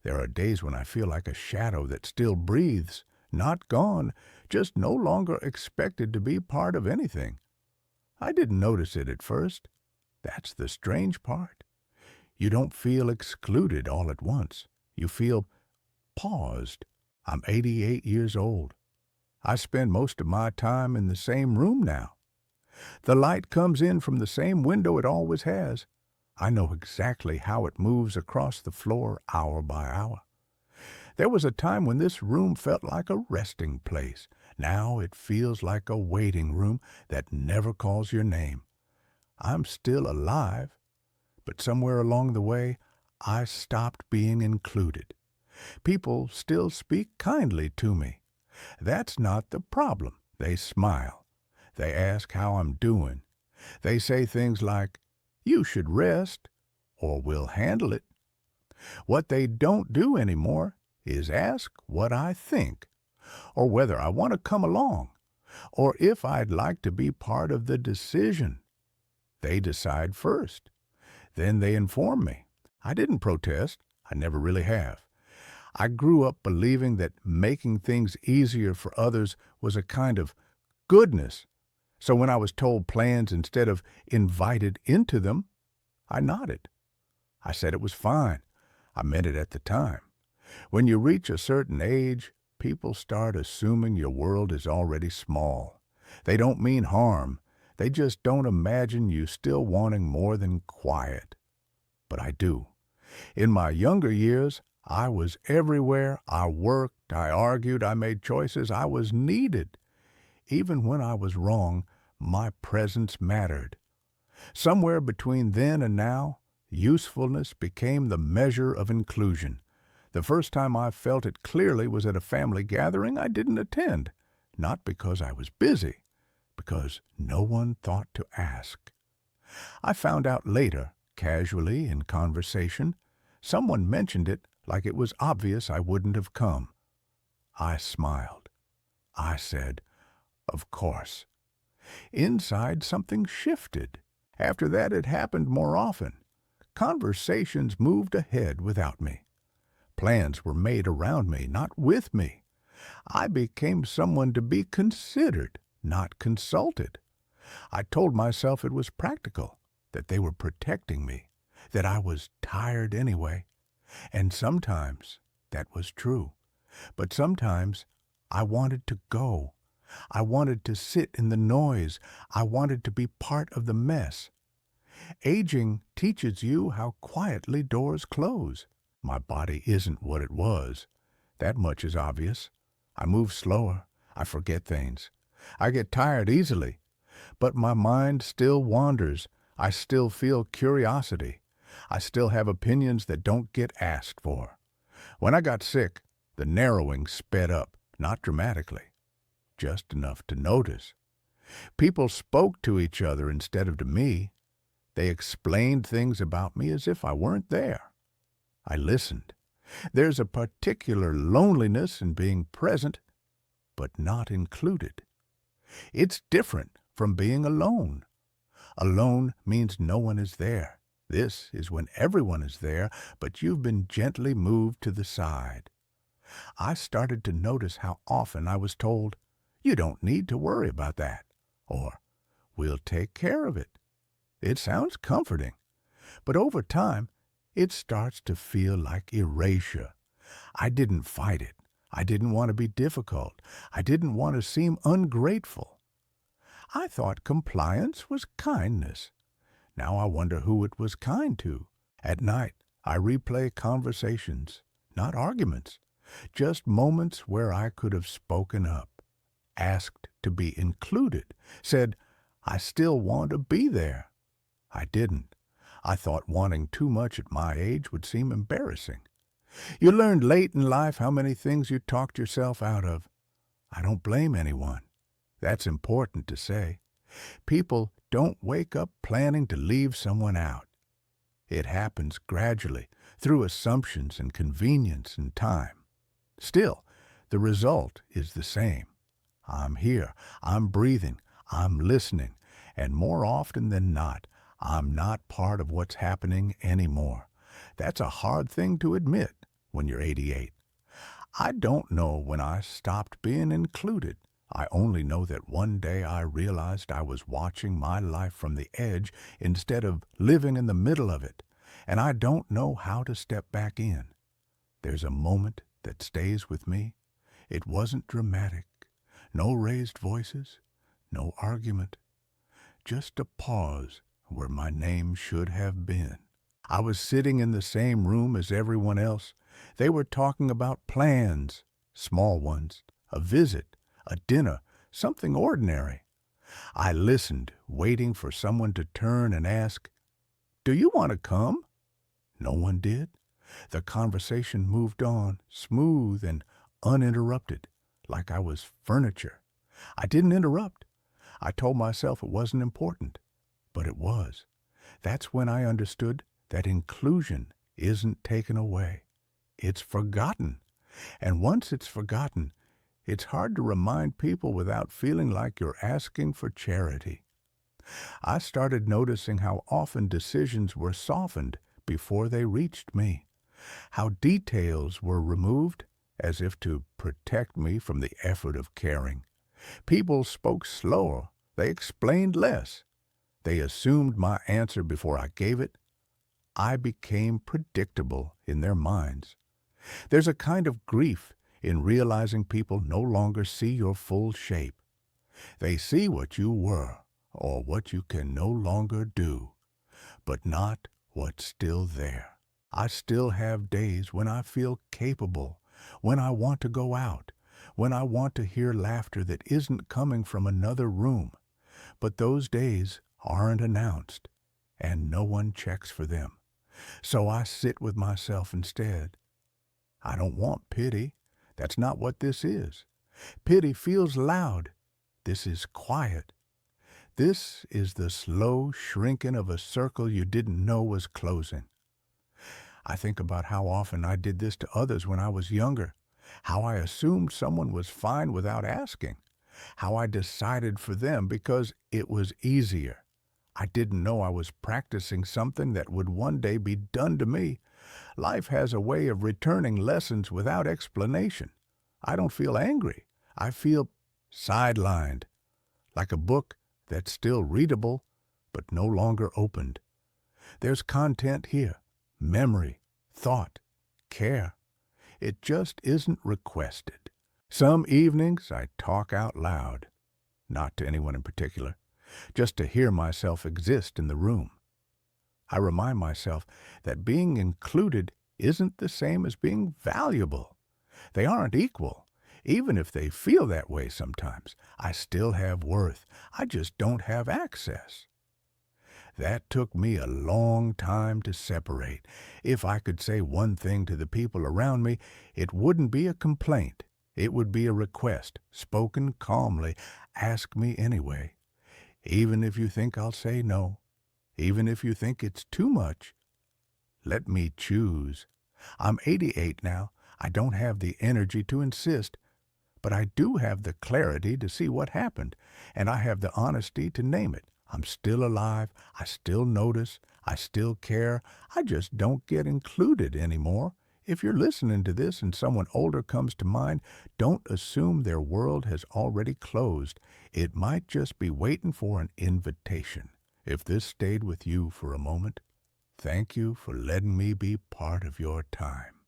There are days when I feel like a shadow that still breathes, not gone, just no longer expected to be part of anything. I didn't notice it at first. That's the strange part. You don't feel excluded all at once. You feel paused. I'm 88 years old. I spend most of my time in the same room now. The light comes in from the same window it always has. I know exactly how it moves across the floor hour by hour. There was a time when this room felt like a resting place. Now it feels like a waiting room that never calls your name. I'm still alive, but somewhere along the way, I stopped being included. People still speak kindly to me. That's not the problem. They smile. They ask how I'm doing. They say things like, "You should rest," or "We'll handle it." What they don't do anymore is ask what I think, or whether I want to come along, or if I'd like to be part of the decision. They decide first. Then they inform me. I didn't protest. I never really have. I grew up believing that making things easier for others was a kind of goodness. So when I was told plans instead of invited into them, I nodded. I said it was fine. I meant it at the time. When you reach a certain age, people start assuming your world is already small. They don't mean harm. They just don't imagine you still wanting more than quiet. But I do. In my younger years, I was everywhere. I worked, I argued, I made choices. I was needed. Even when I was wrong, my presence mattered. Somewhere between then and now, usefulness became the measure of inclusion. The first time I felt it clearly was at a family gathering I didn't attend, not because I was busy, because no one thought to ask. I found out later, casually in conversation, someone mentioned it like it was obvious I wouldn't have come. I smiled. I said, "Of course." Inside, something shifted. After that, it happened more often. Conversations moved ahead without me. Plans were made around me, not with me. I became someone to be considered, not consulted. I told myself it was practical, that they were protecting me, that I was tired anyway. And sometimes that was true. But sometimes I wanted to go. I wanted to sit in the noise. I wanted to be part of the mess. Aging teaches you how quietly doors close. My body isn't what it was. That much is obvious. I move slower. I forget things. I get tired easily. But my mind still wanders. I still feel curiosity. I still have opinions that don't get asked for. When I got sick, the narrowing sped up, not dramatically, just enough to notice. People spoke to each other instead of to me. They explained things about me as if I weren't there. I listened. There's a particular loneliness in being present, but not included. It's different from being alone. Alone means no one is there. This is when everyone is there, but you've been gently moved to the side. I started to notice how often I was told, "You don't need to worry about that," or "We'll take care of it." It sounds comforting, but over time, it starts to feel like erasure. I didn't fight it. I didn't want to be difficult. I didn't want to seem ungrateful. I thought compliance was kindness. Now I wonder who it was kind to. At night, I replay conversations, not arguments, just moments where I could have spoken up, asked to be included, said, "I still want to be there." I didn't. I thought wanting too much at my age would seem embarrassing. You learned late in life how many things you talked yourself out of. I don't blame anyone. That's important to say. People don't wake up planning to leave someone out. It happens gradually, through assumptions and convenience and time. Still, the result is the same. I'm here, I'm breathing, I'm listening, and more often than not, I'm not part of what's happening anymore. That's a hard thing to admit. when you're 88. I don't know when I stopped being included. I only know that one day I realized I was watching my life from the edge instead of living in the middle of it, and I don't know how to step back in. There's a moment that stays with me. It wasn't dramatic, no raised voices, no argument, just a pause where my name should have been. I was sitting in the same room as everyone else. They were talking about plans, small ones, a visit, a dinner, something ordinary. I listened, waiting for someone to turn and ask, "Do you want to come?" No one did. The conversation moved on, smooth and uninterrupted, like I was furniture. I didn't interrupt. I told myself it wasn't important, but it was. That's when I understood that inclusion isn't taken away. It's forgotten. And once it's forgotten, it's hard to remind people without feeling like you're asking for charity. I started noticing how often decisions were softened before they reached me, how details were removed as if to protect me from the effort of caring. People spoke slower, they explained less, they assumed my answer before I gave it. I became predictable in their minds. There's a kind of grief in realizing people no longer see your full shape. They see what you were or what you can no longer do, but not what's still there. I still have days when I feel capable, when I want to go out, when I want to hear laughter that isn't coming from another room. But those days aren't announced, and no one checks for them. So I sit with myself instead. I don't want pity. That's not what this is. Pity feels loud. This is quiet. This is the slow shrinking of a circle you didn't know was closing. I think about how often I did this to others when I was younger, how I assumed someone was fine without asking, how I decided for them because it was easier. I didn't know I was practicing something that would one day be done to me. Life has a way of returning lessons without explanation. I don't feel angry. I feel sidelined, like a book that's still readable, but no longer opened. There's content here, memory, thought, care. It just isn't requested. Some evenings I talk out loud, not to anyone in particular, just to hear myself exist in the room. I remind myself that being included isn't the same as being valuable. They aren't equal. Even if they feel that way sometimes, I still have worth. I just don't have access. That took me a long time to separate. If I could say one thing to the people around me, it wouldn't be a complaint. It would be a request, spoken calmly. Ask me anyway. Even if you think I'll say no, even if you think it's too much, let me choose. I'm 88 now. I don't have the energy to insist, but I do have the clarity to see what happened, and I have the honesty to name it. I'm still alive. I still notice. I still care. I just don't get included anymore. If you're listening to this and someone older comes to mind, don't assume their world has already closed. It might just be waiting for an invitation. If this stayed with you for a moment, thank you for letting me be part of your time.